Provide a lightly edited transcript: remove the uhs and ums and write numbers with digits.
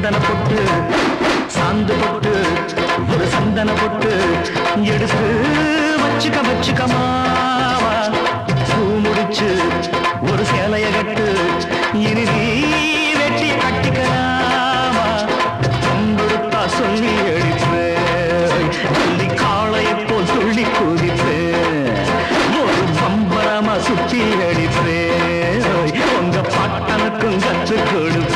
சந்தன பொட்டு சாந்து பொட்டு ஒரு சந்தன பொட்டு எடுத்து வச்சுக்க வச்சுக்கமாவா பூ முடிச்சு ஒரு சேலைய கட்டு இனி நீ வெட்டி கட்டிக்கலாமா கொடுத்தா சொல்லி அடிப்பேன் சொல்லி காளையை போல் துள்ளி குதிப்பேன் ஒரு பம்பரமா சுத்தி அடிப்பேன் உங்க பாட்டனுக்கும் கற்றுக் கொடுப்பேன்